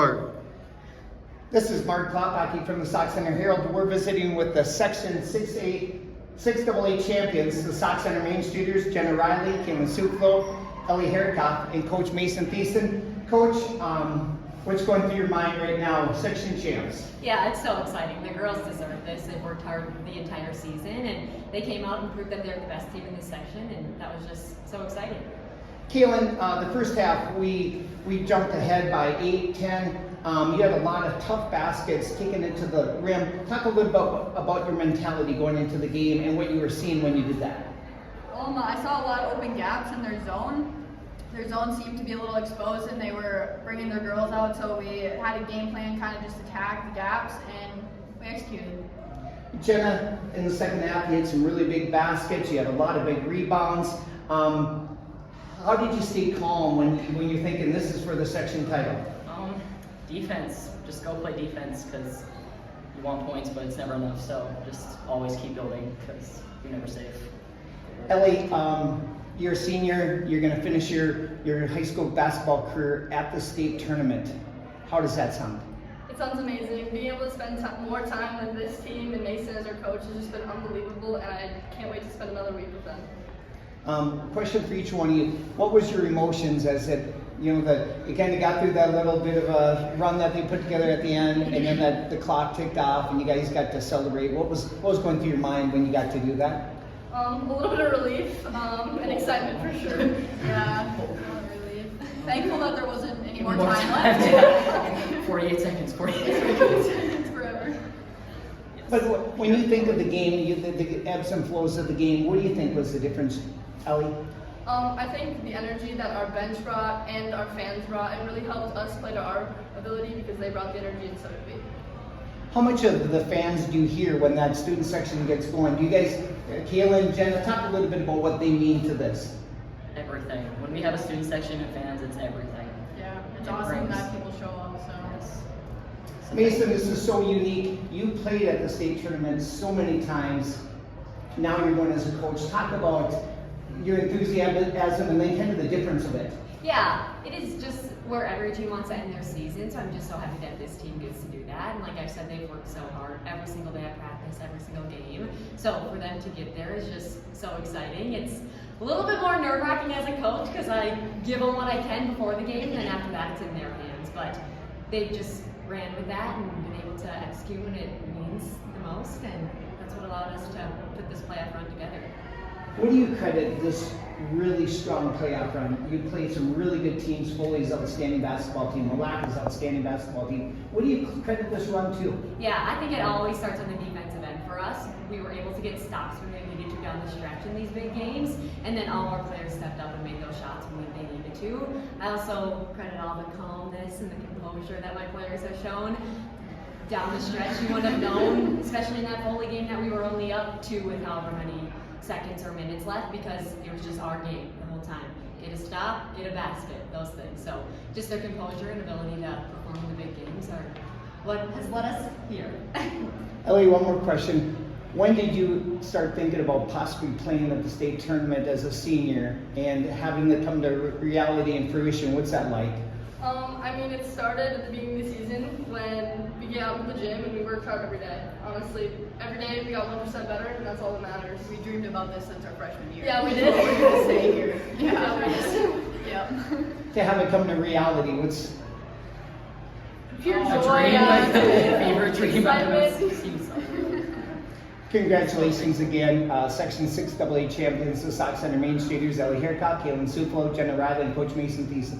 start. This is Mark Klopacki from the Sauk Centre Herald. We're visiting with the Section 6AA champions, the Sauk Centre Main Streeters, Jenna, Kahlen, Suelflow, Elly Herickhoff, and Coach Maesyn Thiesen. Coach, what's going through your mind right now, section champs? Yeah, it's so exciting. The girls deserve this. They've worked hard the entire season, and they came out and proved that they're the best team in this section, and that was just so exciting. Kahlen, the first half, we jumped ahead by 8-10. You had a lot of tough baskets kicking into the rim. Talk a little bit about your mentality going into the game and what you were seeing when you did that. I saw a lot of open gaps in their zone. Their zone seemed to be a little exposed, and they were bringing their girls out, so we had a game plan, kind of just attack the gaps, and we executed. Jenna, in the second half, you had some really big baskets. You had a lot of big rebounds. How did you stay calm when you're thinking this is for the section title? Defense. Just go play defense because you want points, but it's never enough. So just always keep building because you're never safe. Elly, you're a senior. You're going to finish your high school basketball career at the state tournament. How does that sound? It sounds amazing. Being able to spend more time with this team and Maesyn as our coach has just been unbelievable, and I can't wait to spend another week with them. Question for each one of you. What was your emotions as it, you kind of got through that little bit of a run that they put together at the end, and then the clock ticked off and you guys got to celebrate. What was going through your mind when you got to do that? A little bit of relief and excitement for sure. Yeah, a lot of relief. Thankful that there wasn't any more time left. 48 seconds, 48 It's forever. But when you think of the game, the ebbs and flows of the game, what do you think was the difference, Elly? I think the energy that our bench brought and our fans brought, it really helped us play to our ability because they brought the energy and so did we. How much of the fans do you hear when that student section gets going? Do you guys, Kahlen, Jenna, talk a little bit about what they mean to this? Everything. When we have a student section and fans, it's everything. Yeah, it's awesome that people show up. So. Yes. Maesyn, this is so unique. You played at the state tournament so many times. Now you're going as a coach. Talk about your enthusiasm and then kind of the difference of it. Yeah, it is just where every team wants to end their season, so I'm just so happy that this team gets to do that. And like I've said, they've worked so hard every single day at practice, every single game. So for them to get there is just so exciting. It's a little bit more nerve-wracking as a coach because I give them what I can before the game, and then after that it's in their hands. But they just ran with that and been able to execute when it means the most, and that's what allowed us to put this playoff run together. What do you credit this really strong playoff run? You played some really good teams. Foley's outstanding basketball team, Milaca's outstanding basketball team. What do you credit this run to? Yeah, I think it always starts on the defensive end for us. We were able to get stops when they needed to down the stretch in these big games, and then all our players stepped up and made those shots when they needed to. I also credit all the calmness and the composure that my players have shown. Down the stretch, you wouldn't have known, especially in that Foley game, that we were only up 2 with however many seconds or minutes left because it was just our game the whole time. Get a stop, get a basket, those things. So just their composure and ability to perform in the big games are what has led us here. Elly, one more question. When did you start thinking about possibly playing at the state tournament as a senior and having it come to reality and fruition? What's that like? It started at the beginning of the season when we get out in the gym and we worked hard every day. Honestly, every day we got 1% better, and that's all that matters. We dreamed about this since our freshman year. Yeah, we did. We're going to stay here. Yeah. To have it come to reality, what's Pure A joy. dream, Yeah. favorite dream Excitement. Congratulations again, Section 6AA champions, the Sauk Centre Main Streeters, Elly Herickhoff, Kahlen, Suelflow, Jenna, and Coach Maesyn Thiesen.